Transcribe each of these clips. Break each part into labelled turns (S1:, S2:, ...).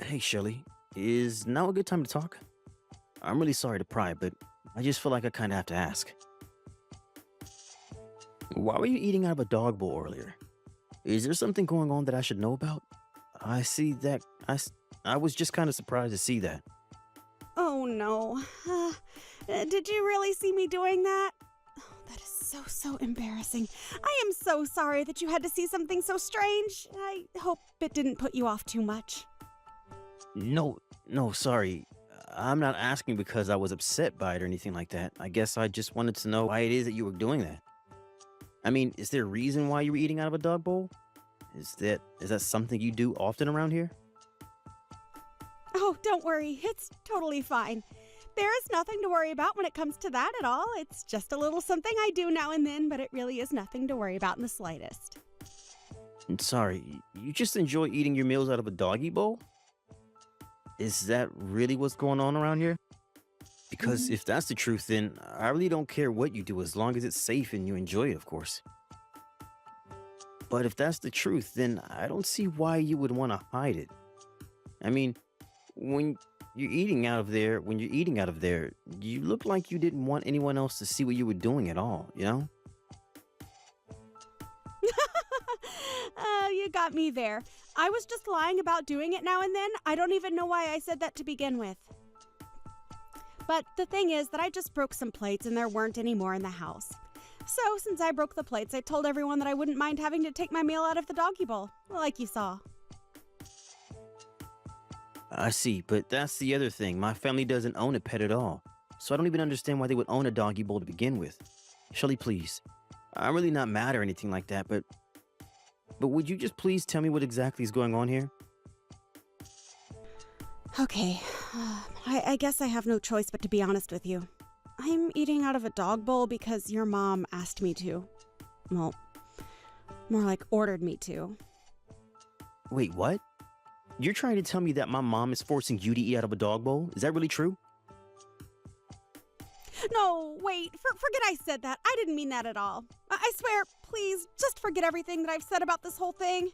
S1: Hey, Shelly. Is now a good time to talk? I'm really sorry to pry, but I just feel like I kind of have to ask. Why were you eating out of a dog bowl earlier? Is there something going on that I should know about? I see that. I was just kind of surprised to see that.
S2: Oh no. Did you really see me doing that? Oh, that is so embarrassing. I am so sorry that you had to see something so strange. I hope it didn't put you off too much.
S1: No, no, sorry. I'm not asking because I was upset by it or anything like that. I guess I just wanted to know why it is that you were doing that. I mean, is there a reason why you were eating out of a dog bowl? Is that something you do often around here?
S2: Oh, don't worry. It's totally fine. There is nothing to worry about when it comes to that at all. It's just a little something I do now and then, but it really is nothing to worry about in the slightest.
S1: Sorry, you just enjoy eating your meals out of a doggy bowl? Is that really what's going on around here? Because
S2: Mm.
S1: if that's the truth, then I really don't care what you do as long as it's safe and you enjoy it, of course. But if that's the truth, then I don't see why you would want to hide it. I mean, when when you're eating out of there, you look like you didn't want anyone else to see what you were doing at all, you know?
S2: You got me there. I was just lying about doing it now and then. I don't even know why I said that to begin with. But the thing is that I just broke some plates and there weren't any more in the house. So since I broke the plates, I told everyone that I wouldn't mind having to take my meal out of the doggy bowl, like you saw.
S1: I see, but that's the other thing. My family doesn't own a pet at all. So I don't even understand why they would own a doggy bowl to begin with. Shelly, please. I'm really not mad or anything like that, but would you just please tell me what exactly is going on here?
S2: Okay, I guess I have no choice but to be honest with you. I'm eating out of a dog bowl because your mom asked me to. Well, more like ordered me to.
S1: Wait, what? You're trying to tell me that my mom is forcing you to eat out of a dog bowl? Is that really true?
S2: No, wait, forget I said that. I didn't mean that at all. I swear, please, just forget everything that I've said about this whole thing.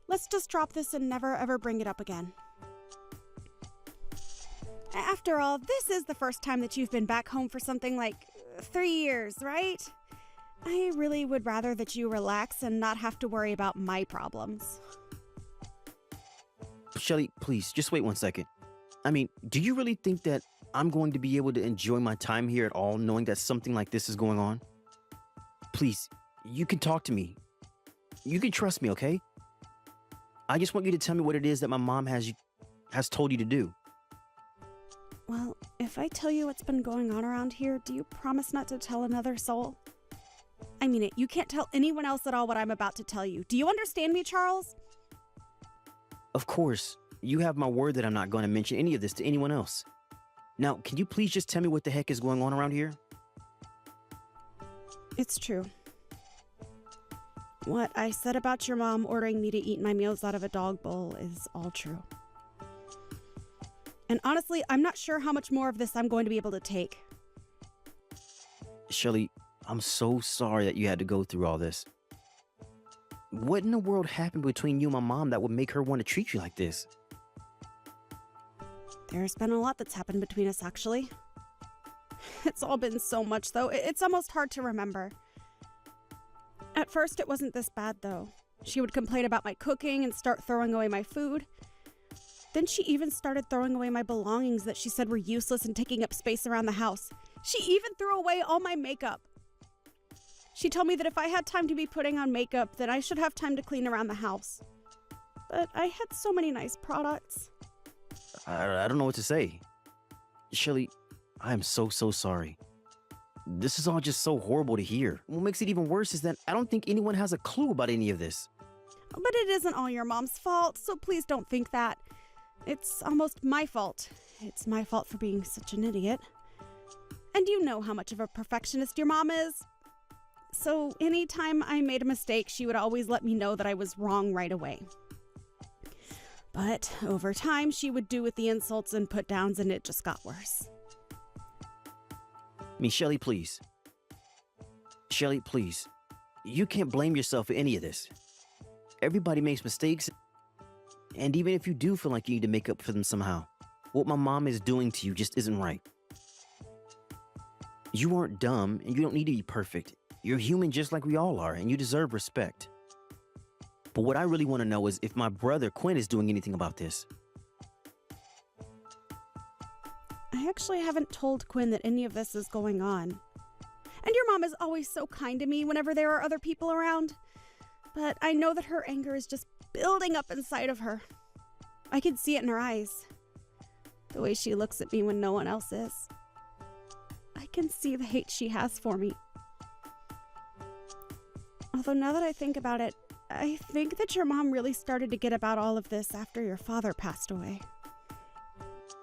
S2: Let's just drop this and never ever bring it up again. After all, this is the first time that you've been back home for something like 3 years, right? I really would rather that you relax and not have to worry about my problems.
S1: Shelly, please, just wait one second. I mean, do you really think that I'm going to be able to enjoy my time here at all knowing that something like this is going on? Please, you can talk to me. You can trust me, okay? I just want you to tell me what it is that my mom has told you to do.
S2: Well, if I tell you what's been going on around here, do you promise not to tell another soul? I mean it, you can't tell anyone else at all what I'm about to tell you. Do you understand me, Charles?
S1: Of course, you have my word that I'm not going to mention any of this to anyone else. Now, can you please just tell me what the heck is going on around here?
S2: It's true. What I said about your mom ordering me to eat my meals out of a dog bowl is all true. And honestly, I'm not sure how much more of this I'm going to be able to take.
S1: Shelly, I'm so sorry that you had to go through all this. What in the world happened between you and my mom that would make her want to treat you like this?
S2: There's been a lot that's happened between us, actually. It's all been so much, though. It's almost hard to remember. At first, it wasn't this bad, though. She would complain about my cooking and start throwing away my food. Then she even started throwing away my belongings that she said were useless and taking up space around the house. She even threw away all my makeup. She told me that if I had time to be putting on makeup, then I should have time to clean around the house. But I had so many nice products.
S1: I don't know what to say. Shelly, I am so sorry. This is all just so horrible to hear. What makes it even worse is that I don't think anyone has a clue about any of this.
S2: But it isn't all your mom's fault, so please don't think that. It's almost my fault. It's my fault for being such an idiot. And you know how much of a perfectionist your mom is. So anytime I made a mistake, she would always let me know that I was wrong right away. But over time, she would do with the insults and put downs, and it just got worse.
S1: Shelly, please. Shelly, please. You can't blame yourself for any of this. Everybody makes mistakes. And even if you do feel like you need to make up for them somehow, what my mom is doing to you just isn't right. You aren't dumb, and you don't need to be perfect. You're human just like we all are, and you deserve respect. But what I really want to know is if my brother Quinn is doing anything about this.
S2: I actually haven't told Quinn that any of this is going on. And your mom is always so kind to me whenever there are other people around. But I know that her anger is just building up inside of her. I can see it in her eyes. The way she looks at me when no one else is. I can see the hate she has for me. Although now that I think about it, I think that your mom really started to get about all of this after your father passed away.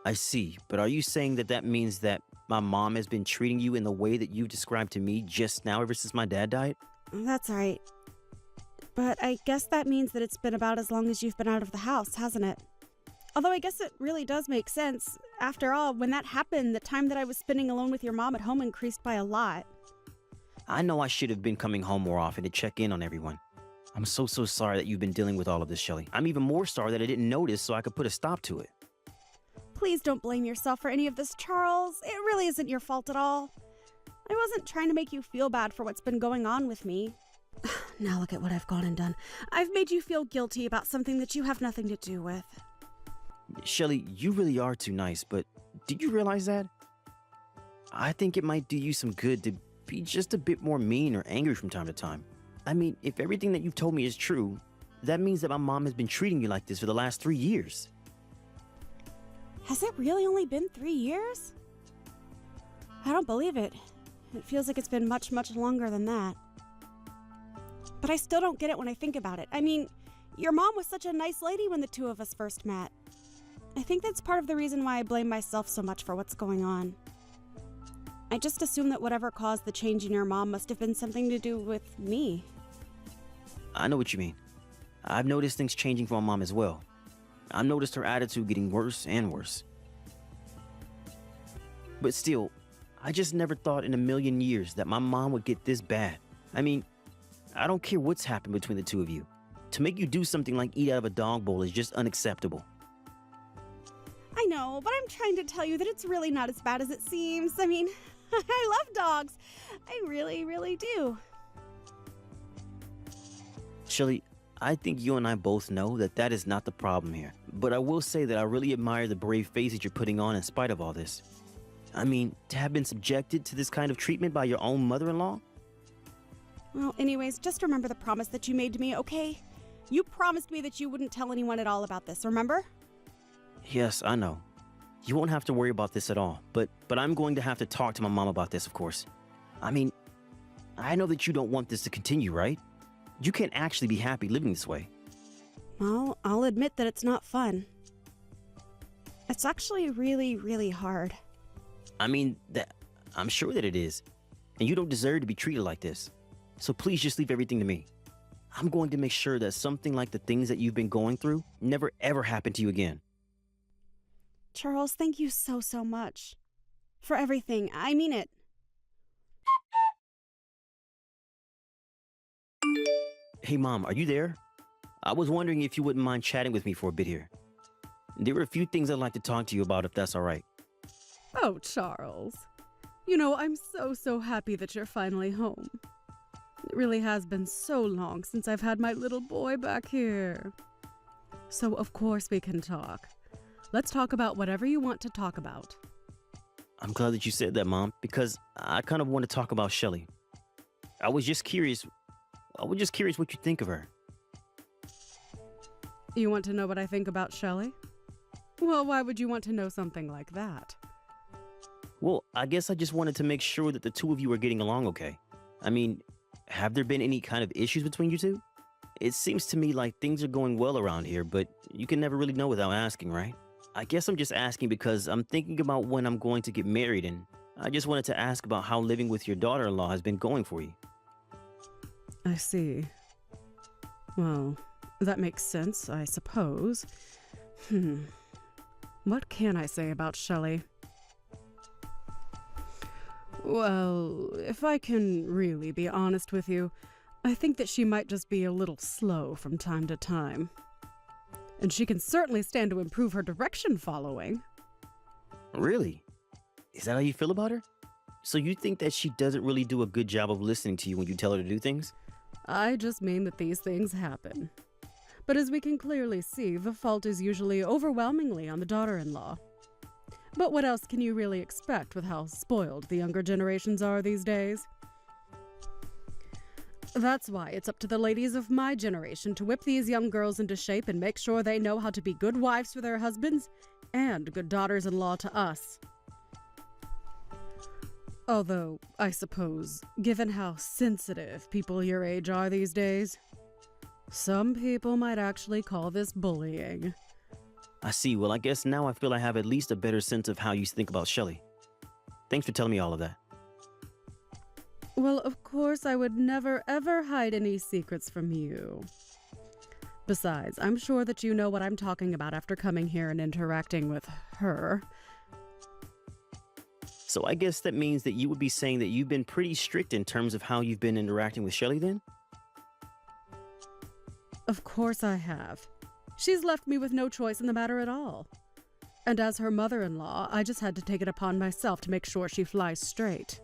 S1: I see, but are you saying that that means that my mom has been treating you in the way that you described to me just now ever since my dad died?
S2: That's right. But I guess that means that it's been about as long as you've been out of the house, hasn't it? Although I guess it really does make sense. After all, when that happened, the time that I was spending alone with your mom at home increased by a lot.
S1: I know I should have been coming home more often to check in on everyone. I'm so sorry that you've been dealing with all of this, Shelly. I'm even more sorry that I didn't notice so I could put a stop to it.
S2: Please don't blame yourself for any of this, Charles. It really isn't your fault at all. I wasn't trying to make you feel bad for what's been going on with me. Now look at what I've gone and done. I've made you feel guilty about something that you have nothing to do with.
S1: Shelly, you really are too nice, but did you realize that? I think it might do you some good to be just a bit more mean or angry from time to time. I mean, if everything that you've told me is true, that means that my mom has been treating you like this for the last 3 years.
S2: Has it really only been 3 years? I don't believe it. It feels like it's been much, much longer than that. But I still don't get it when I think about it. I mean, your mom was such a nice lady when the two of us first met. I think that's part of the reason why I blame myself so much for what's going on. I just assume that whatever caused the change in your mom must have been something to do with me.
S1: I know what you mean. I've noticed things changing for my mom as well. I've noticed her attitude getting worse and worse. But still, I just never thought in a million years that my mom would get this bad. I mean, I don't care what's happened between the two of you. To make you do something like eat out of a dog bowl is just unacceptable.
S2: I know, but I'm trying to tell you that it's really not as bad as it seems. I mean, I love dogs. I really, really do.
S1: Shelly, I think you and I both know that that is not the problem here. But I will say that I really admire the brave face that you're putting on in spite of all this. I mean, to have been subjected to this kind of treatment by your own mother-in-law?
S2: Well, anyways, just remember the promise that you made to me, okay? You promised me that you wouldn't tell anyone at all about this, remember?
S1: Yes, I know. You won't have to worry about this at all, but I'm going to have to talk to my mom about this, of course. I mean, I know that you don't want this to continue, right? You can't actually be happy living this way.
S2: Well, I'll admit that it's not fun. It's actually really, really hard.
S1: I mean, I'm sure that it is. And you don't deserve to be treated like this. So please just leave everything to me. I'm going to make sure that something like the things that you've been going through never ever happen to you again.
S2: Charles, thank you so, so much. For everything. I mean it.
S1: Hey, Mom, are you there? I was wondering if you wouldn't mind chatting with me for a bit here. There were a few things I'd like to talk to you about if that's all right.
S3: Oh, Charles. You know, I'm so happy that you're finally home. It really has been so long since I've had my little boy back here. So, of course, we can talk. Let's talk about whatever you want to talk about.
S1: I'm glad that you said that, Mom, because I kind of want to talk about Shelly. I was just curious what you think of her.
S3: You want to know what I think about Shelley? Well, why would you want to know something like that?
S1: Well, I guess I just wanted to make sure that the two of you are getting along okay. I mean, have there been any kind of issues between you two? It seems to me like things are going well around here, but you can never really know without asking, right? I guess I'm just asking because I'm thinking about when I'm going to get married, and I just wanted to ask about how living with your daughter-in-law has been going for you.
S3: I see. Well, that makes sense, I suppose. What can I say about Shelley? Well, if I can really be honest with you, I think that she might just be a little slow from time to time. And she can certainly stand to improve her direction following.
S1: Really? Is that how you feel about her? So you think that she doesn't really do a good job of listening to you when you tell her to do things?
S3: I just mean that these things happen. But as we can clearly see, the fault is usually overwhelmingly on the daughter-in-law. But what else can you really expect with how spoiled the younger generations are these days? That's why it's up to the ladies of my generation to whip these young girls into shape and make sure they know how to be good wives for their husbands and good daughters-in-law to us. Although, I suppose, given how sensitive people your age are these days, some people might actually call this bullying.
S1: I see. Well, I guess now I feel I have at least a better sense of how you think about Shelley. Thanks for telling me all of that.
S3: Well, of course, I would never ever hide any secrets from you. Besides, I'm sure that you know what I'm talking about after coming here and interacting with her.
S1: So I guess that means that you would be saying that you've been pretty strict in terms of how you've been interacting with Shelley then?
S3: Of course I have. She's left me with no choice in the matter at all. And as her mother-in-law, I just had to take it upon myself to make sure she flies straight.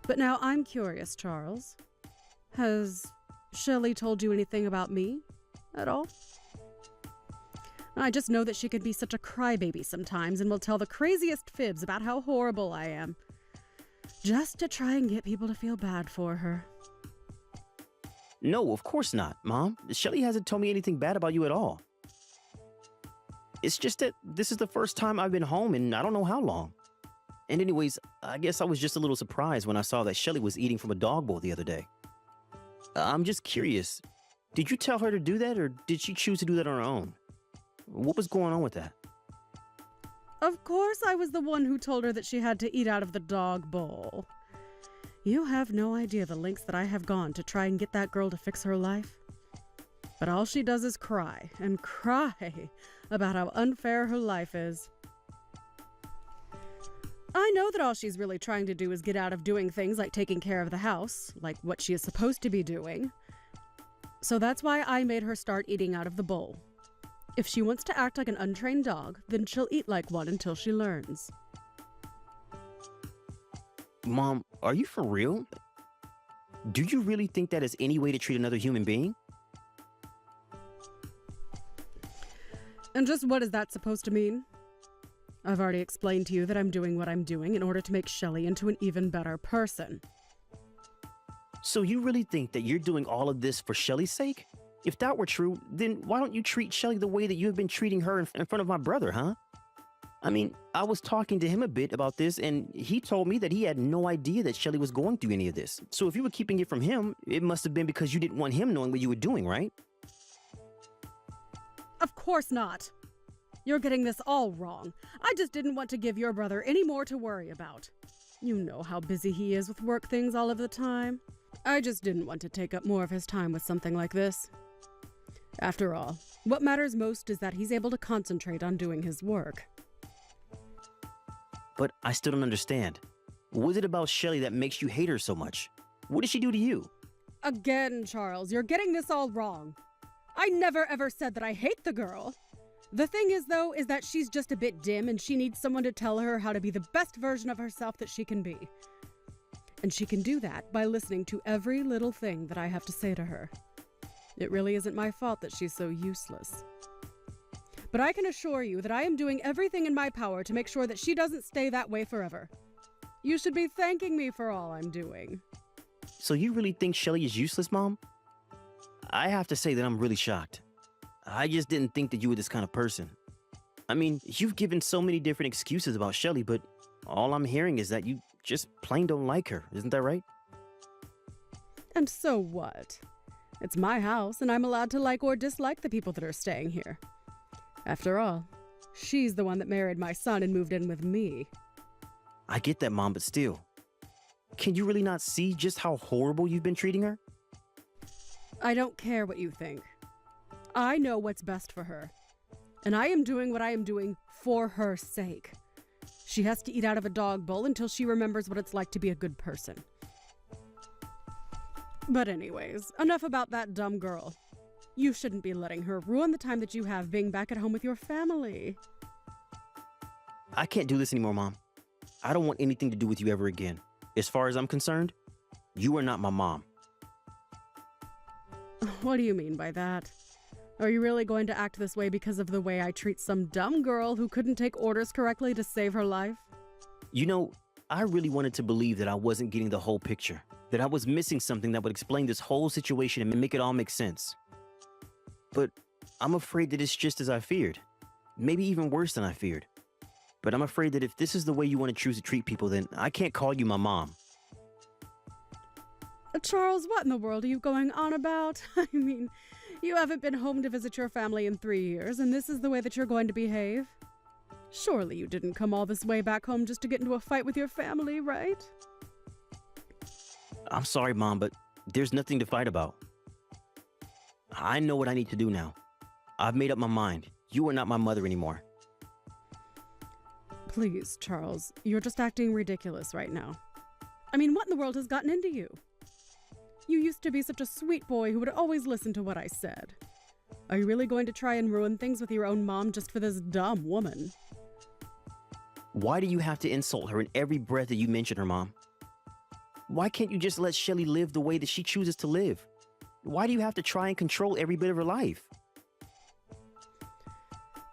S3: But now I'm curious, Charles. Has Shelley told you anything about me at all? I just know that she can be such a crybaby sometimes and will tell the craziest fibs about how horrible I am, just to try and get people to feel bad for her.
S1: No, of course not, Mom. Shelley hasn't told me anything bad about you at all. It's just that this is the first time I've been home in I don't know how long. And anyways, I guess I was just a little surprised when I saw that Shelley was eating from a dog bowl the other day. I'm just curious. Did you tell her to do that, or did she choose to do that on her own? What was going on with that?
S3: Of course I was the one who told her that she had to eat out of the dog bowl. You have no idea the lengths that I have gone to try and get that girl to fix her life. But all she does is cry and cry about how unfair her life is. I know that all she's really trying to do is get out of doing things like taking care of the house, like what she is supposed to be doing. So that's why I made her start eating out of the bowl. If she wants to act like an untrained dog, then she'll eat like one until she learns.
S1: Mom, are you for real? Do you really think that is any way to treat another human being?
S3: And just what is that supposed to mean? I've already explained to you that I'm doing what I'm doing in order to make Shelley into an even better person.
S1: So you really think that you're doing all of this for Shelley's sake? If that were true, then why don't you treat Shelley the way that you have been treating her in front of my brother, huh? I mean, I was talking to him a bit about this, and he told me that he had no idea that Shelley was going through any of this. So if you were keeping it from him, it must have been because you didn't want him knowing what you were doing, right?
S3: Of course not. You're getting this all wrong. I just didn't want to give your brother any more to worry about. You know how busy he is with work things all of the time. I just didn't want to take up more of his time with something like this. After all, what matters most is that he's able to concentrate on doing his work.
S1: But I still don't understand. What is it about Shelley that makes you hate her so much? What did she do to you?
S3: Again, Charles, you're getting this all wrong. I never ever said that I hate the girl. The thing is, though, is that she's just a bit dim and she needs someone to tell her how to be the best version of herself that she can be. And she can do that by listening to every little thing that I have to say to her. It really isn't my fault that she's so useless. But I can assure you that I am doing everything in my power to make sure that she doesn't stay that way forever. You should be thanking me for all I'm doing.
S1: So you really think Shelley is useless, Mom? I have to say that I'm really shocked. I just didn't think that you were this kind of person. I mean, you've given so many different excuses about Shelley, but all I'm hearing is that you just plain don't like her. Isn't that right?
S3: And so what? It's my house, and I'm allowed to like or dislike the people that are staying here. After all, she's the one that married my son and moved in with me.
S1: I get that, Mom, but still. Can you really not see just how horrible you've been treating her?
S3: I don't care what you think. I know what's best for her. And I am doing what I am doing for her sake. She has to eat out of a dog bowl until she remembers what it's like to be a good person. But anyways, enough about that dumb girl. You shouldn't be letting her ruin the time that you have being back at home with your family.
S1: I can't do this anymore, Mom. I don't want anything to do with you ever again. As far as I'm concerned, you are not my mom.
S3: What do you mean by that? Are you really going to act this way because of the way I treat some dumb girl who couldn't take orders correctly to save her life?
S1: You know, I really wanted to believe that I wasn't getting the whole picture, that I was missing something that would explain this whole situation and make it all make sense. But I'm afraid that it's just as I feared. Maybe even worse than I feared. But I'm afraid that if this is the way you want to choose to treat people, then I can't call you my mom.
S3: Charles, what in the world are you going on about? I mean, you haven't been home to visit your family in 3 years, and this is the way that you're going to behave? Surely you didn't come all this way back home just to get into a fight with your family, right?
S1: I'm sorry, Mom, but there's nothing to fight about. I know what I need to do now. I've made up my mind. You are not my mother anymore.
S3: Please, Charles, you're just acting ridiculous right now. I mean, what in the world has gotten into you? You used to be such a sweet boy who would always listen to what I said. Are you really going to try and ruin things with your own mom just for this dumb woman?
S1: Why do you have to insult her in every breath that you mention her, Mom? Why can't you just let Shelly live the way that she chooses to live? Why do you have to try and control every bit of her life?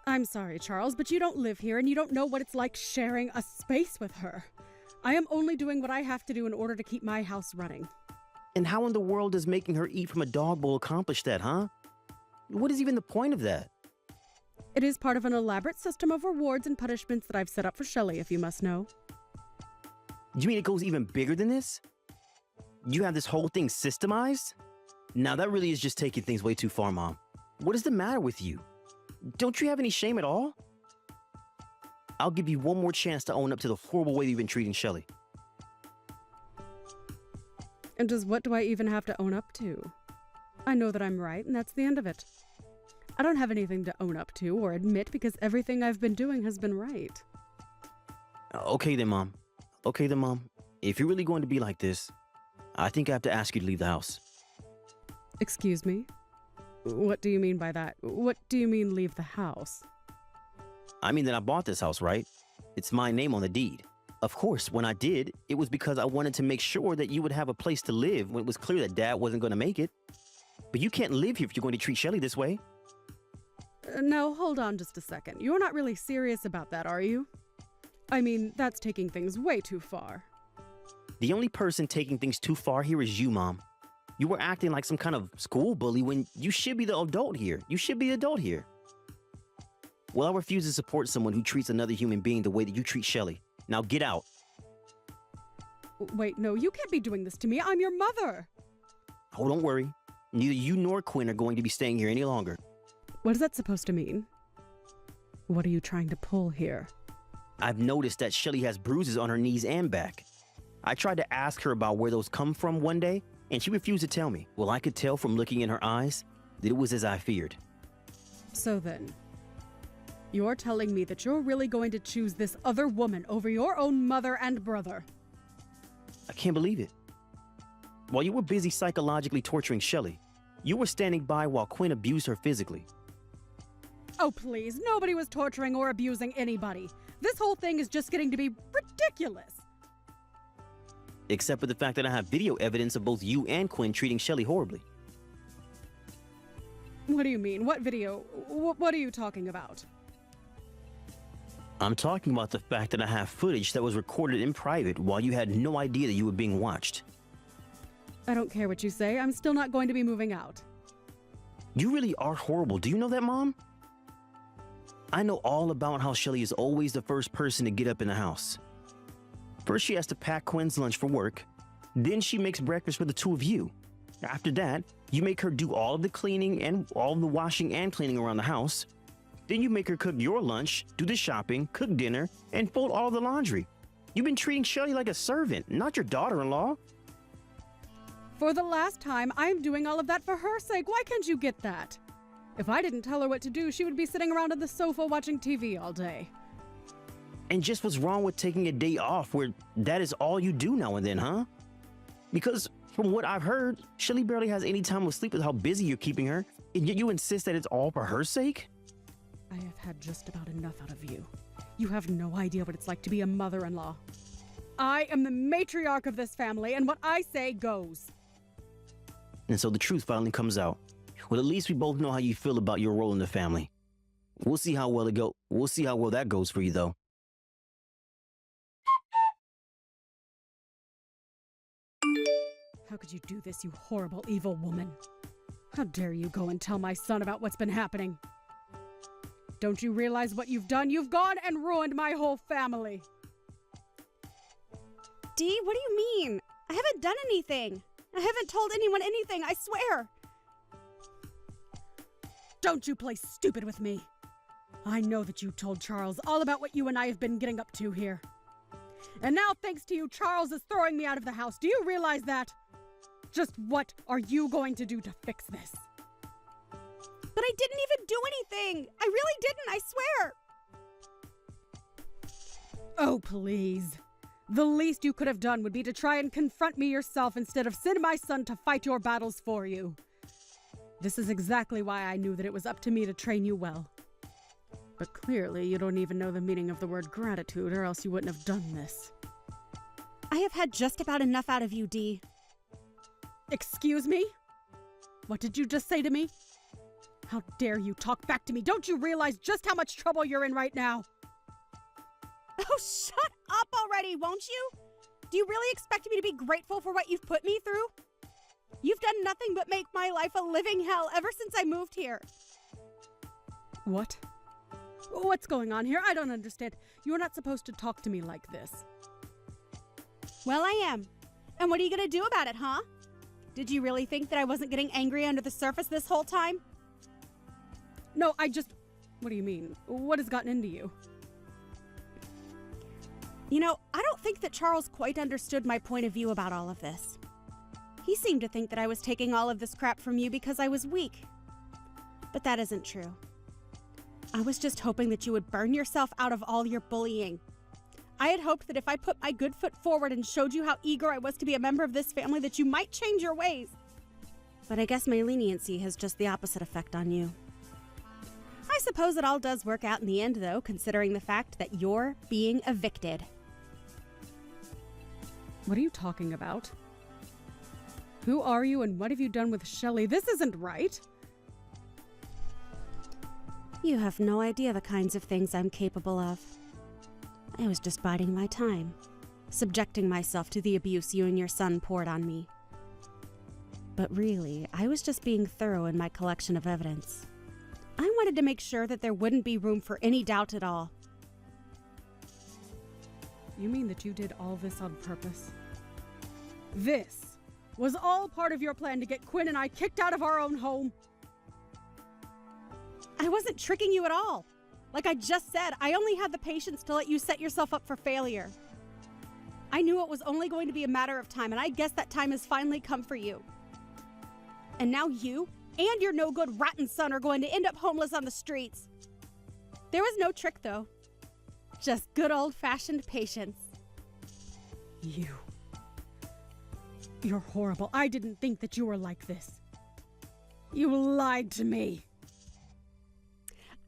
S3: I'm sorry, Charles, but you don't live here and you don't know what it's like sharing a space with her. I am only doing what I have to do in order to keep my house running.
S1: And how in the world does making her eat from a dog bowl accomplish that, huh? What is even the point of that?
S3: It is part of an elaborate system of rewards and punishments that I've set up for Shelly, if you must know.
S1: You mean it goes even bigger than this? You have this whole thing systemized? Now that really is just taking things way too far, Mom. What is the matter with you? Don't you have any shame at all? I'll give you one more chance to own up to the horrible way you've been treating Shelly.
S3: And just what do I even have to own up to? I know that I'm right, and that's the end of it. I don't have anything to own up to or admit because everything I've been doing has been right.
S1: Okay then, Mom. Okay then, Mom. If you're really going to be like this, I think I have to ask you to leave the house.
S3: Excuse me? What do you mean by that? What do you mean leave the house?
S1: I mean that I bought this house, right? It's my name on the deed. Of course, when I did, it was because I wanted to make sure that you would have a place to live when it was clear that Dad wasn't going to make it. But you can't live here if you're going to treat Shelly this way.
S3: No, hold on just a second. You're not really serious about that, are you? I mean, that's taking things way too far.
S1: The only person taking things too far here is you, Mom. You were acting like some kind of school bully when you should be the adult here. You should be the adult here. Well, I refuse to support someone who treats another human being the way that you treat Shelly. Now get out.
S3: Wait, no, you can't be doing this to me. I'm your mother.
S1: Oh, don't worry. Neither you nor Quinn are going to be staying here any longer.
S3: What is that supposed to mean? What are you trying to pull here?
S1: I've noticed that Shelly has bruises on her knees and back. I tried to ask her about where those come from one day, and she refused to tell me. Well, I could tell from looking in her eyes that it was as I feared.
S3: So then, you're telling me that you're really going to choose this other woman over your own mother and brother?
S1: I can't believe it. While you were busy psychologically torturing Shelly, you were standing by while Quinn abused her physically.
S3: Oh, please, nobody was torturing or abusing anybody. This whole thing is just getting to be ridiculous.
S1: Except for the fact that I have video evidence of both you and Quinn treating Shelly horribly.
S3: What do you mean? What video? What are you talking about?
S1: I'm talking about the fact that I have footage that was recorded in private while you had no idea that you were being watched.
S3: I don't care what you say. I'm still not going to be moving out.
S1: You really are horrible. Do you know that, Mom? I know all about how Shelly is always the first person to get up in the house. First, she has to pack Quinn's lunch for work. Then she makes breakfast for the two of you. After that, you make her do all of the cleaning and all of the washing and cleaning around the house. Then you make her cook your lunch, do the shopping, cook dinner, and fold all the laundry. You've been treating Shelly like a servant, not your daughter-in-law.
S3: For the last time, I'm doing all of that for her sake. Why can't you get that? If I didn't tell her what to do, she would be sitting around on the sofa watching TV all day.
S1: And just what's wrong with taking a day off where that is all you do now and then, huh? Because from what I've heard, Shelly barely has any time to sleep with how busy you're keeping her, And yet you insist that it's all for her sake?
S3: I have had just about enough out of you. You have no idea what it's like to be a mother-in-law. I am the matriarch of this family, and what I say goes.
S1: And so the truth finally comes out. Well, at least we both know how you feel about your role in the family. We'll see how well that goes for you, though.
S3: How could you do this, you horrible, evil woman? How dare you go and tell my son about what's been happening? Don't you realize what you've done? You've gone and ruined my whole family.
S2: Dee, what do you mean? I haven't done anything. I haven't told anyone anything, I swear.
S3: Don't you play stupid with me. I know that you told Charles all about what you and I have been getting up to here. And now, thanks to you, Charles is throwing me out of the house. Do you realize that? Just what are you going to do to fix this?
S2: But I didn't even do anything. I really didn't, I swear.
S3: Oh, please. The least you could have done would be to try and confront me yourself instead of send my son to fight your battles for you. This is exactly why I knew that it was up to me to train you well. But clearly you don't even know the meaning of the word gratitude, or else you wouldn't have done this.
S2: I have had just about enough out of you, Dee.
S3: Excuse me? What did you just say to me? How dare you talk back to me? Don't you realize just how much trouble you're in right now?
S2: Oh, shut up already, won't you? Do you really expect me to be grateful for what you've put me through? You've done nothing but make my life a living hell ever since I moved here.
S3: What? What's going on here? I don't understand. You're not supposed to talk to me like this.
S2: Well, I am. And what are you going to do about it, huh? Did you really think that I wasn't getting angry under the surface this whole time?
S3: No, What do you mean? What has gotten into you?
S2: You know, I don't think that Charles quite understood my point of view about all of this. He seemed to think that I was taking all of this crap from you because I was weak. But that isn't true. I was just hoping that you would burn yourself out of all your bullying. I had hoped that if I put my good foot forward and showed you how eager I was to be a member of this family, that you might change your ways. But I guess my leniency has just the opposite effect on you. I suppose it all does work out in the end, though, considering the fact that you're being evicted.
S3: What are you talking about? Who are you and what have you done with Shelley? This isn't right.
S2: You have no idea the kinds of things I'm capable of. I was just biding my time, subjecting myself to the abuse you and your son poured on me. But really, I was just being thorough in my collection of evidence. I wanted to make sure that there wouldn't be room for any doubt at all.
S3: You mean that you did all this on purpose? This was all part of your plan to get Quinn and I kicked out of our own home?
S2: I wasn't tricking you at all. Like I just said, I only had the patience to let you set yourself up for failure. I knew it was only going to be a matter of time, and I guess that time has finally come for you. And now you and your no-good rotten son are going to end up homeless on the streets. There was no trick, though. Just good old-fashioned patience.
S3: You're horrible. I didn't think that you were like this. You lied to me.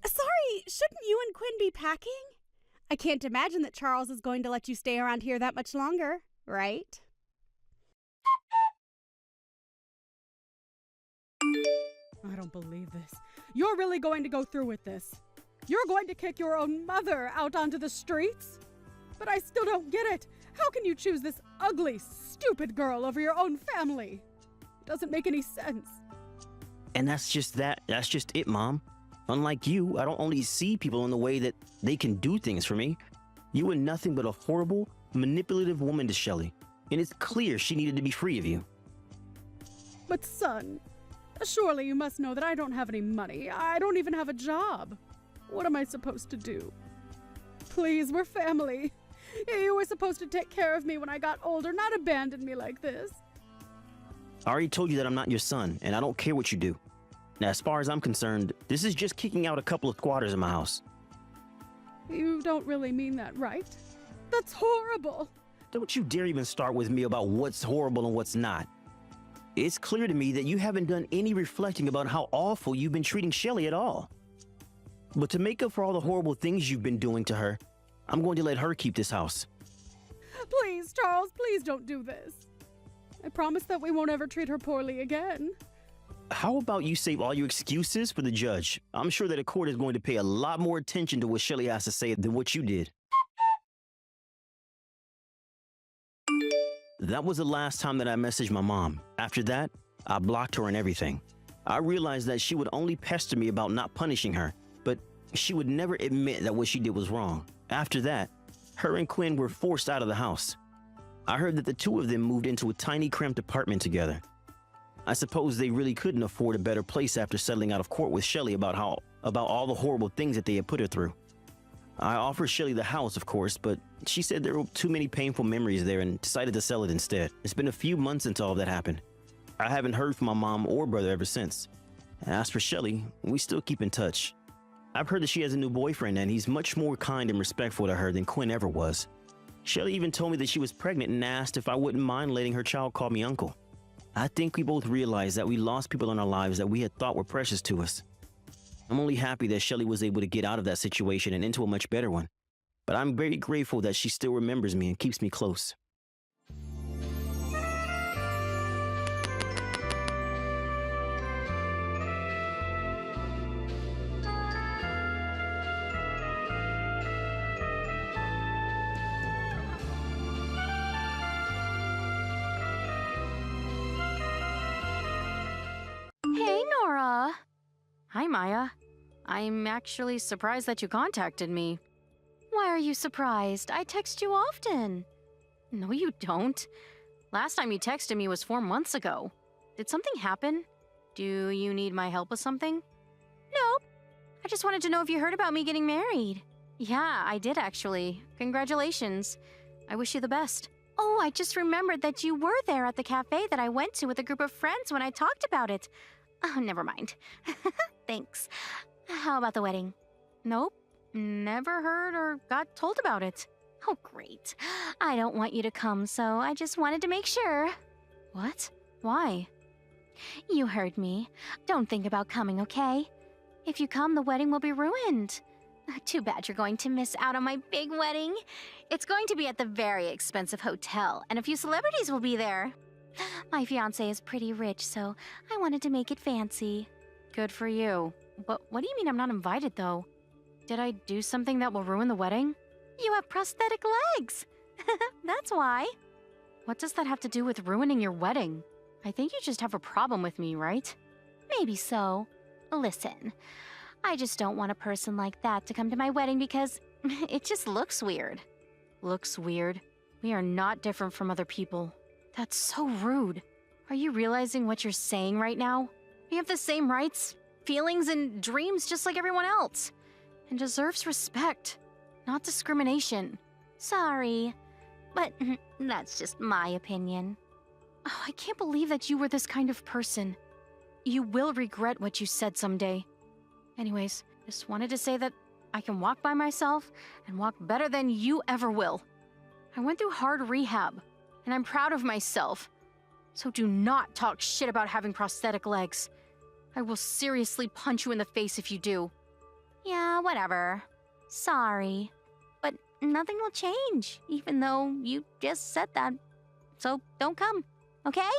S2: Sorry, shouldn't you and Quinn be packing? I can't imagine that Charles is going to let you stay around here that much longer, right?
S3: I don't believe this. You're really going to go through with this. You're going to kick your own mother out onto the streets? But I still don't get it. How can you choose this ugly, stupid girl over your own family? It doesn't make any sense.
S1: And that's just it, Mom. Unlike you, I don't only see people in the way that they can do things for me. You were nothing but a horrible, manipulative woman to Shelley. And it's clear she needed to be free of you.
S3: But son, surely you must know that I don't have any money. I don't even have a job. What am I supposed to do? Please, we're family. You were supposed to take care of me when I got older, not abandon me like this.
S1: I already told you that I'm not your son, and I don't care what you do. Now, as far as I'm concerned, this is just kicking out a couple of squatters in my house.
S3: You don't really mean that, right? That's horrible.
S1: Don't you dare even start with me about what's horrible and what's not. It's clear to me that you haven't done any reflecting about how awful you've been treating Shelly at all. But to make up for all the horrible things you've been doing to her, I'm going to let her keep this house.
S3: Please, Charles, please don't do this. I promise that we won't ever treat her poorly again.
S1: How about you save all your excuses for the judge? I'm sure that a court is going to pay a lot more attention to what Shelly has to say than what you did. That was the last time that I messaged my mom. After that, I blocked her and everything. I realized that she would only pester me about not punishing her, but she would never admit that what she did was wrong. After that, her and Quinn were forced out of the house. I heard that the two of them moved into a tiny cramped apartment together. I suppose they really couldn't afford a better place after settling out of court with Shelly about all the horrible things that they had put her through. I offered Shelly the house, of course, but she said there were too many painful memories there and decided to sell it instead. It's been a few months since all of that happened. I haven't heard from my mom or brother ever since. As for Shelly, we still keep in touch. I've heard that she has a new boyfriend and he's much more kind and respectful to her than Quinn ever was. Shelly even told me that she was pregnant and asked if I wouldn't mind letting her child call me uncle. I think we both realized that we lost people in our lives that we had thought were precious to us. I'm only happy that Shelly was able to get out of that situation and into a much better one. But I'm very grateful that she still remembers me and keeps me close.
S4: Hey, Nora. Hi, Maya. I'm actually surprised that you contacted me. Why are you surprised? I text you often. No, you don't. Last time you texted me was 4 months ago. Did something happen? Do you need my help with something? Nope. I just wanted to know if you heard about me getting married. Yeah, I did actually. Congratulations. I wish you the best. Oh, I just remembered that you were there at the cafe that I went to with a group of friends when I talked about it. Oh, never mind. Thanks. How about the wedding? Nope. Never heard or got told about it. Oh, great. I don't want you to come, so I just wanted to make sure. What? Why? You heard me. Don't think about coming, okay? If you come, the wedding will be ruined. Too bad you're going to miss out on my big wedding. It's going to be at the very expensive hotel, and a few celebrities will be there. My fiancé is pretty rich, so I wanted to make it fancy. Good for you. But what do you mean I'm not invited, though? Did I do something that will ruin the wedding? You have prosthetic legs. That's why. What does that have to do with ruining your wedding? I think you just have a problem with me, right? Maybe so. Listen, I just don't want a person like that to come to my wedding because it just looks weird. Looks weird? We are not different from other people. That's so rude. Are you realizing what you're saying right now? We have the same rights, feelings, and dreams just like everyone else. And deserves respect, not discrimination. Sorry, but that's just my opinion. Oh, I can't believe that you were this kind of person. You will regret what you said someday. Anyways, just wanted to say that I can walk by myself and walk better than you ever will. I went through hard rehab, and I'm proud of myself. So do not talk shit about having prosthetic legs. I will seriously punch you in the face if you do. Yeah, whatever. Sorry. But nothing will change, even though you just said that. So don't come, okay?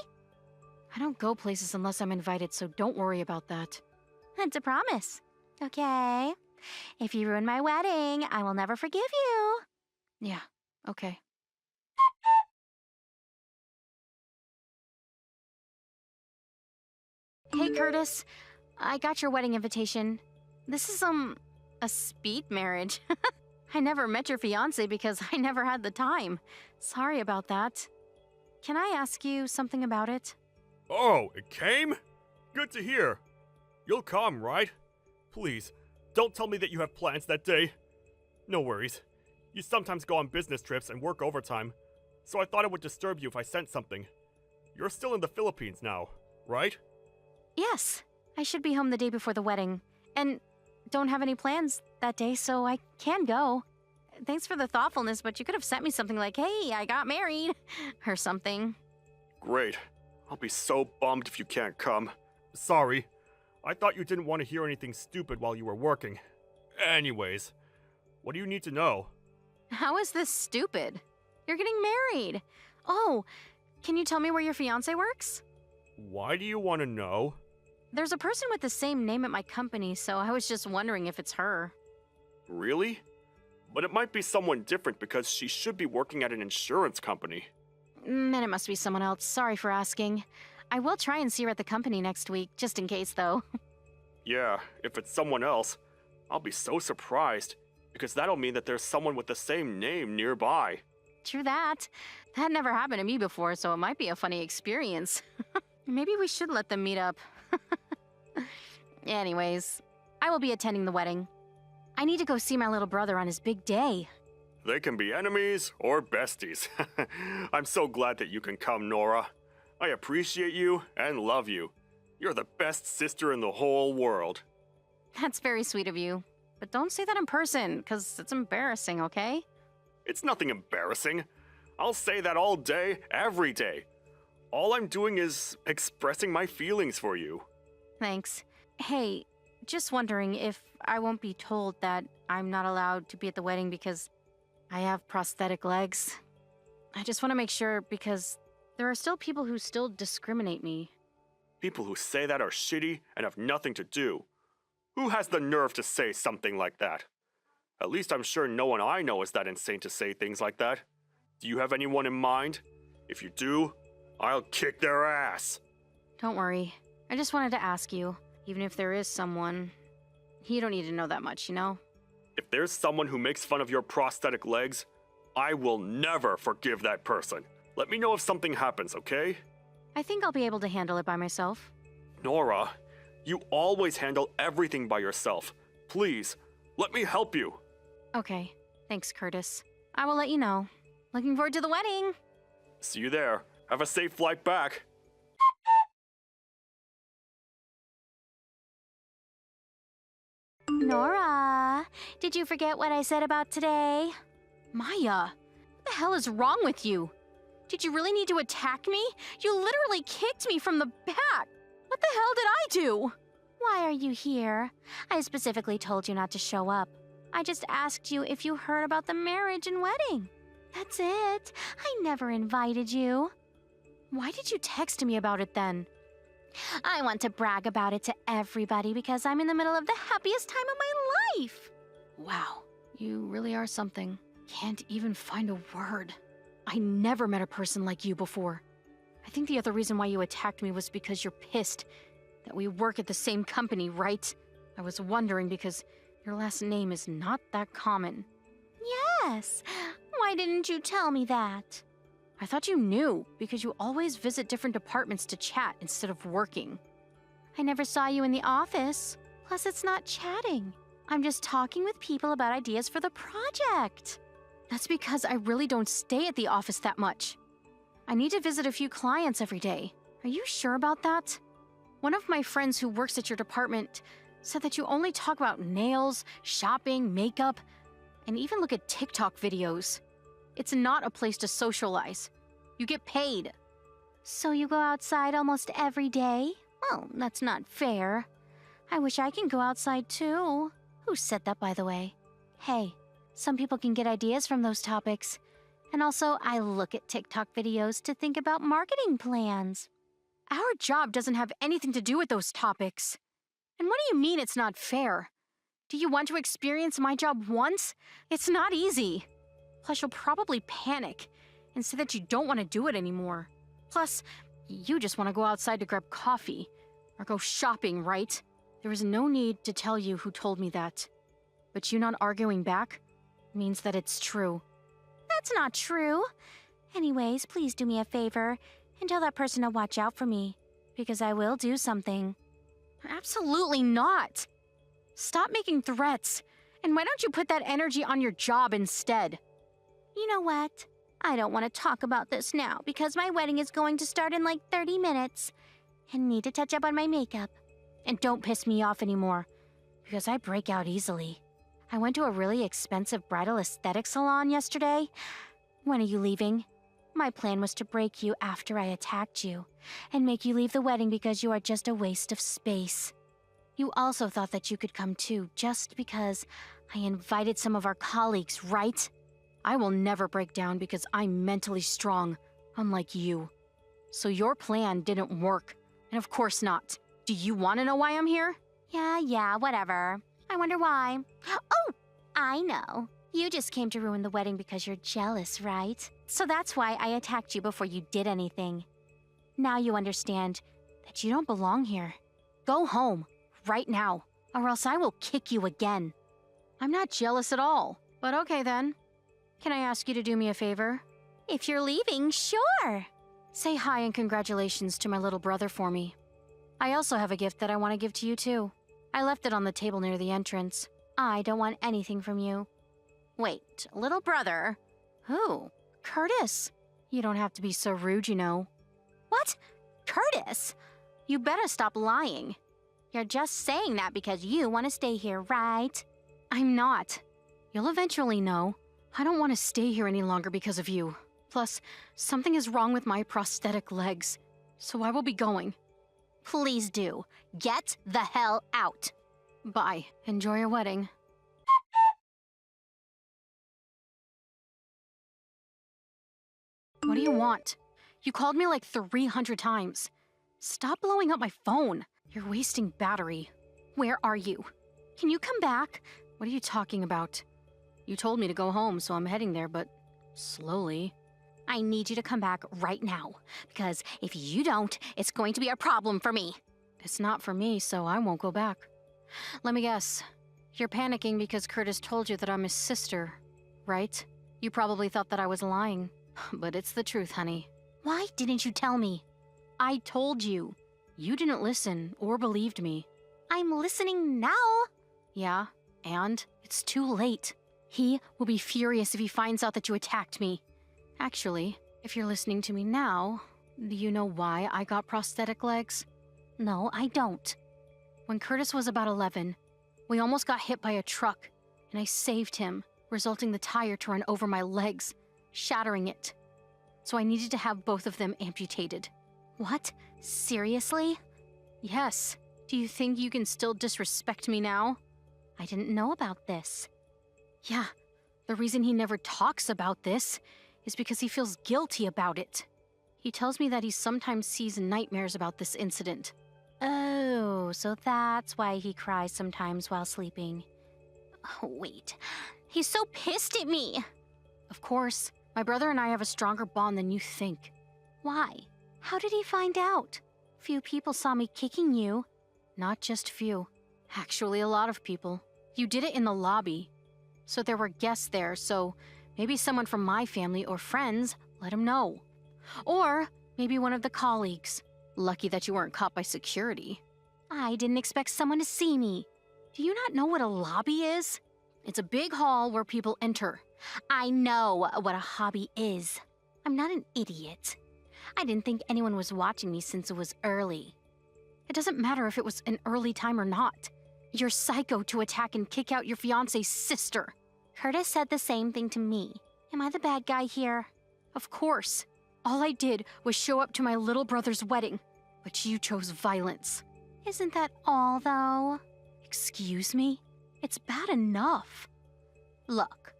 S4: I don't go places unless I'm invited, so don't worry about that. It's a promise. Okay? If you ruin my wedding, I will never forgive you. Yeah, okay. Hey, Curtis. I got your wedding invitation. This is, a speed marriage. I never met your fiancé because I never had the time. Sorry about that. Can I ask you something about it?
S5: Oh, it came? Good to hear. You'll come, right? Please, don't tell me that you have plans that day. No worries. You sometimes go on business trips and work overtime, so I thought it would disturb you if I sent something. You're still in the Philippines now, right?
S4: Yes. I should be home the day before the wedding. And don't have any plans that day, so I can go. Thanks for the thoughtfulness, but you could have sent me something like, hey, I got married, or something.
S5: Great. I'll be so bummed if you can't come. Sorry. I thought you didn't want to hear anything stupid while you were working. Anyways, what do you need to know?
S4: How is this stupid? You're getting married. Oh, can you tell me where your fiancé works?
S5: Why do you want to know?
S4: There's a person with the same name at my company, so I was just wondering if it's her.
S5: Really? But it might be someone different because she should be working at an insurance company.
S4: Then it must be someone else. Sorry for asking. I will try and see her at the company next week, just in case, though.
S5: Yeah, if it's someone else, I'll be so surprised, because that'll mean that there's someone with the same name nearby.
S4: True that. That never happened to me before, so it might be a funny experience. Maybe we should let them meet up. Anyways, I will be attending the wedding. I need to go see my little brother on his big day.
S5: They can be enemies or besties. I'm so glad that you can come, Nora. I appreciate you and love you. You're the best sister in the whole world.
S4: That's very sweet of you. But don't say that in person, because it's embarrassing, okay?
S5: It's nothing embarrassing. I'll say that all day, every day. All I'm doing is expressing my feelings for you.
S4: Thanks. Hey, just wondering if I won't be told that I'm not allowed to be at the wedding because I have prosthetic legs. I just want to make sure because there are still people who still discriminate me.
S5: People who say that are shitty and have nothing to do. Who has the nerve to say something like that? At least I'm sure no one I know is that insane to say things like that. Do you have anyone in mind? If you do, I'll kick their ass.
S4: Don't worry. I just wanted to ask you, even if there is someone, you don't need to know that much, you know?
S5: If there's someone who makes fun of your prosthetic legs, I will never forgive that person. Let me know if something happens, okay?
S4: I think I'll be able to handle it by myself.
S5: Nora, you always handle everything by yourself. Please, let me help you.
S4: Okay. Thanks, Curtis. I will let you know. Looking forward to the wedding.
S5: See you there. Have a safe flight back.
S4: Nora, did you forget what I said about today? Maya, what the hell is wrong with you? Did you really need to attack me? You literally kicked me from the back. What the hell did I do? Why are you here? I specifically told you not to show up. I just asked you if you heard about the marriage and wedding. That's it. I never invited you. Why did you text me about it then? I want to brag about it to everybody because I'm in the middle of the happiest time of my life. Wow, you really are something. Can't even find a word. I never met a person like you before. I think the other reason why you attacked me was because you're pissed that we work at the same company, right? I was wondering because your last name is not that common. Yes. Why didn't you tell me that? I thought you knew because you always visit different departments to chat instead of working. I never saw you in the office. Plus, it's not chatting. I'm just talking with people about ideas for the project. That's because I really don't stay at the office that much. I need to visit a few clients every day. Are you sure about that? One of my friends who works at your department said that you only talk about nails, shopping, makeup, and even look at TikTok videos. It's not a place to socialize. You get paid. So you go outside almost every day? Well, that's not fair. I wish I can go outside too. Who said that, by the way? Hey, some people can get ideas from those topics. And also, I look at TikTok videos to think about marketing plans. Our job doesn't have anything to do with those topics. And what do you mean it's not fair? Do you want to experience my job once? It's not easy. Plus, you'll probably panic and say that you don't want to do it anymore. Plus, you just want to go outside to grab coffee or go shopping, right? There is no need to tell you who told me that. But you not arguing back means that it's true. That's not true. Anyways, please do me a favor and tell that person to watch out for me, because I will do something. Absolutely not. Stop making threats, and why don't you put that energy on your job instead? You know what? I don't want to talk about this now because my wedding is going to start in like 30 minutes and need to touch up on my makeup. And don't piss me off anymore because I break out easily. I went to a really expensive bridal aesthetic salon yesterday. When are you leaving? My plan was to break you after I attacked you, and make you leave the wedding because you are just a waste of space. You also thought that you could come too, just because I invited some of our colleagues, right? I will never break down because I'm mentally strong, unlike you. So your plan didn't work, and of course not. Do you want to know why I'm here? Yeah, whatever. I wonder why. Oh, I know. You just came to ruin the wedding because you're jealous, right? So that's why I attacked you before you did anything. Now you understand that you don't belong here. Go home, right now, or else I will kick you again. I'm not jealous at all, but okay then. Can I ask you to do me a favor? If you're leaving, sure. Say hi and congratulations to my little brother for me. I also have a gift that I want to give to you too. I left it on the table near the entrance. I don't want anything from you. Wait, little brother? Who? Curtis. You don't have to be so rude, you know. What? Curtis? You better stop lying. You're just saying that because you want to stay here, right? I'm not. You'll eventually know. I don't want to stay here any longer because of you. Plus, something is wrong with my prosthetic legs, so I will be going. Please do. Get the hell out. Bye. Enjoy your wedding. What do you want? You called me like 300 times. Stop blowing up my phone. You're wasting battery. Where are you? Can you come back? What are you talking about? You told me to go home, so I'm heading there, but slowly. I need you to come back right now, because if you don't, it's going to be a problem for me. It's not for me, so I won't go back. Let me guess. You're panicking because Curtis told you that I'm his sister, right? You probably thought that I was lying, but it's the truth, honey. Why didn't you tell me? I told you. You didn't listen or believed me. I'm listening now. Yeah, and it's too late. He will be furious if he finds out that you attacked me. Actually, if you're listening to me now, do you know why I got prosthetic legs? No, I don't. When Curtis was about 11, we almost got hit by a truck, and I saved him, resulting the tire to run over my legs, shattering it. So I needed to have both of them amputated. What? Seriously? Yes. Do you think you can still disrespect me now? I didn't know about this. Yeah, the reason he never talks about this is because he feels guilty about it. He tells me that he sometimes sees nightmares about this incident. Oh, so that's why he cries sometimes while sleeping. Oh, wait. He's so pissed at me. Of course, my brother and I have a stronger bond than you think. Why? How did he find out? Few people saw me kicking you. Not just few. Actually, a lot of people. You did it in the lobby. So there were guests there, so maybe someone from my family or friends let him know. Or maybe one of the colleagues. Lucky that you weren't caught by security. I didn't expect someone to see me. Do you not know what a lobby is? It's a big hall where people enter. I know what a hobby is. I'm not an idiot. I didn't think anyone was watching me since it was early. It doesn't matter if it was an early time or not. You're psycho to attack and kick out your fiance's sister. Curtis said the same thing to me. Am I the bad guy here? Of course. All I did was show up to my little brother's wedding, but you chose violence. Isn't that all, though? Excuse me? It's bad enough. Look,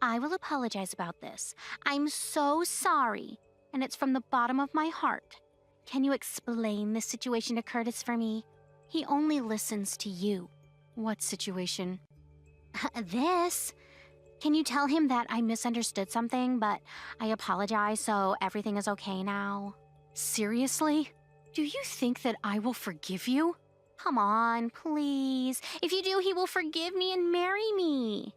S4: I will apologize about this. I'm so sorry, and it's from the bottom of my heart. Can you explain this situation to Curtis for me? He only listens to you. What situation? This. Can you tell him that I misunderstood something, but I apologize, so everything is okay now? Seriously? Do you think that I will forgive you? Come on, please. If you do, he will forgive me and marry me.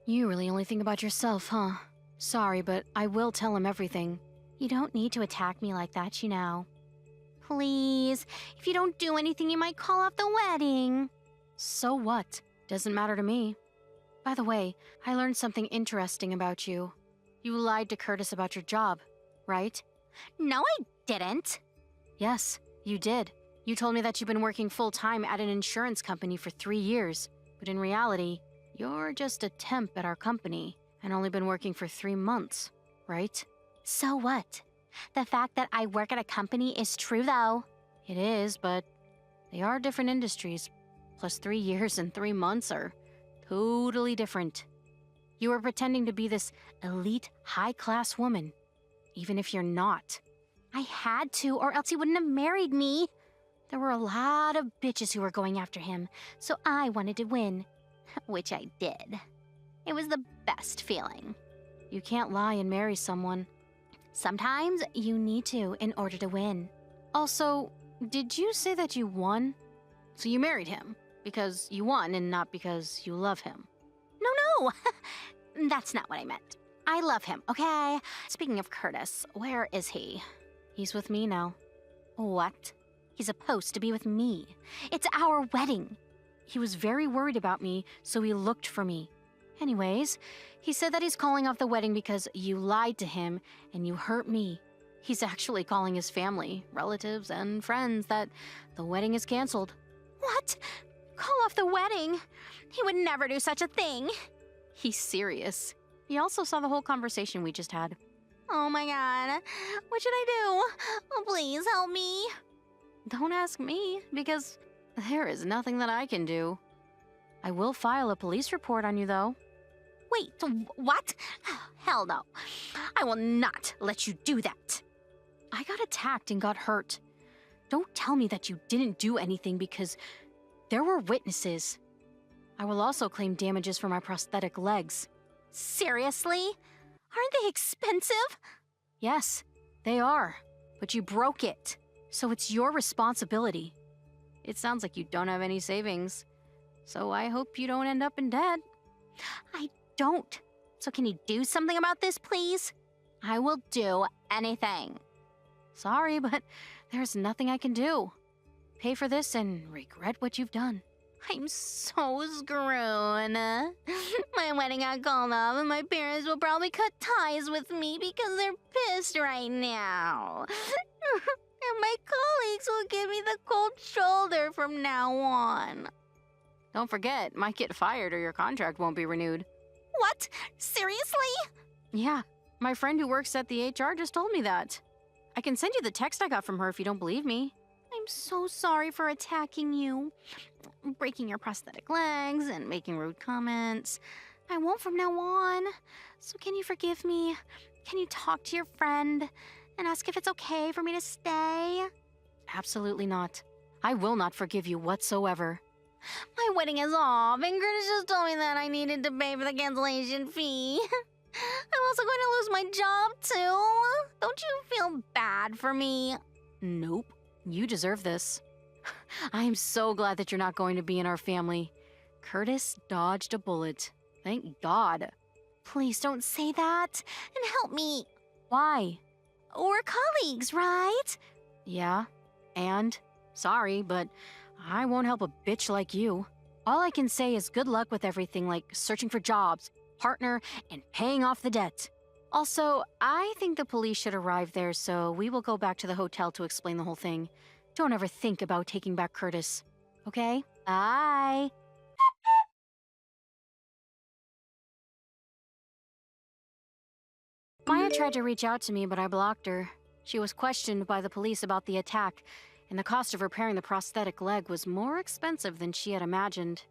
S4: You really only think about yourself, huh? Sorry, but I will tell him everything. You don't need to attack me like that, you know. Please. If you don't do anything, you might call off the wedding. So what? Doesn't matter to me. By the way, I learned something interesting about you. You lied to Curtis about your job, right? No, I didn't. Yes, you did. You told me that you've been working full-time at an insurance company for 3 years, but in reality, you're just a temp at our company and only been working for 3 months, right? So what? The fact that I work at a company is true, though. It is, but they are different industries. Plus 3 years and 3 months are totally different. You were pretending to be this elite, high-class woman, even if you're not. I had to, or else he wouldn't have married me. There were a lot of bitches who were going after him, so I wanted to win, which I did. It was the best feeling. You can't lie and marry someone. Sometimes you need to in order to win. Also, did you say that you won? So you married him because you won and not because you love him? No. That's not what I meant. I love him, okay? Speaking of Curtis, where is he? He's with me now. What? He's supposed to be with me. It's our wedding. He was very worried about me, so he looked for me. Anyways, he said that he's calling off the wedding because you lied to him and you hurt me. He's actually calling his family, relatives, and friends that the wedding is canceled. What? Call off the wedding? He would never do such a thing. He's serious. He also saw the whole conversation we just had. Oh my god. What should I do? Oh, please help me. Don't ask me, because there is nothing that I can do. I will file a police report on you, though. Wait, what? Hell no. I will not let you do that. I got attacked and got hurt. Don't tell me that you didn't do anything because there were witnesses. I will also claim damages for my prosthetic legs. Seriously? Aren't they expensive? Yes, they are. But you broke it, so it's your responsibility. It sounds like you don't have any savings, so I hope you don't end up in debt. I don't. So can you do something about this, please? I will do anything. Sorry, but there's nothing I can do. Pay for this and regret what you've done. I'm so screwed. My wedding got called off and my parents will probably cut ties with me because they're pissed right now. And my colleagues will give me the cold shoulder from now on. Don't forget, might get fired or your contract won't be renewed. What? Seriously? Yeah, my friend who works at the HR just told me that. I can send you the text I got from her if you don't believe me. I'm so sorry for attacking you, breaking your prosthetic legs and making rude comments. I won't from now on. So can you forgive me? Can you talk to your friend and ask if it's okay for me to stay? Absolutely not. I will not forgive you whatsoever. My wedding is off, and Curtis just told me that I needed to pay for the cancellation fee. I'm also going to lose my job, too. Don't you feel bad for me? Nope. You deserve this. I am so glad that you're not going to be in our family. Curtis dodged a bullet. Thank God. Please don't say that, and help me. Why? We're colleagues, right? Yeah, and sorry, but I won't help a bitch like you. All I can say is good luck with everything like searching for jobs, partner, and paying off the debt. Also, I think the police should arrive there, so we will go back to the hotel to explain the whole thing. Don't ever think about taking back Curtis. Okay? Bye! Maya tried to reach out to me, but I blocked her. She was questioned by the police about the attack, and the cost of repairing the prosthetic leg was more expensive than she had imagined.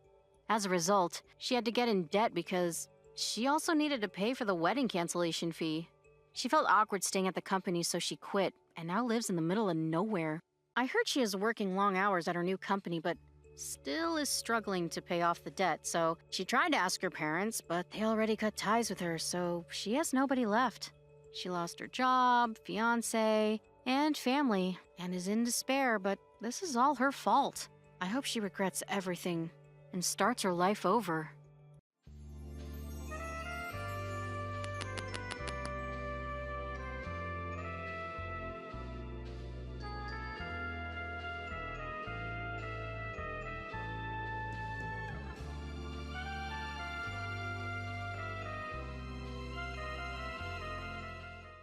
S4: As a result, she had to get in debt because she also needed to pay for the wedding cancellation fee. She felt awkward staying at the company, so she quit, and now lives in the middle of nowhere. I heard she is working long hours at her new company, but still is struggling to pay off the debt, so she tried to ask her parents, but they already cut ties with her, so she has nobody left. She lost her job, fiancé, and family, and is in despair, but this is all her fault. I hope she regrets everything and starts her life over.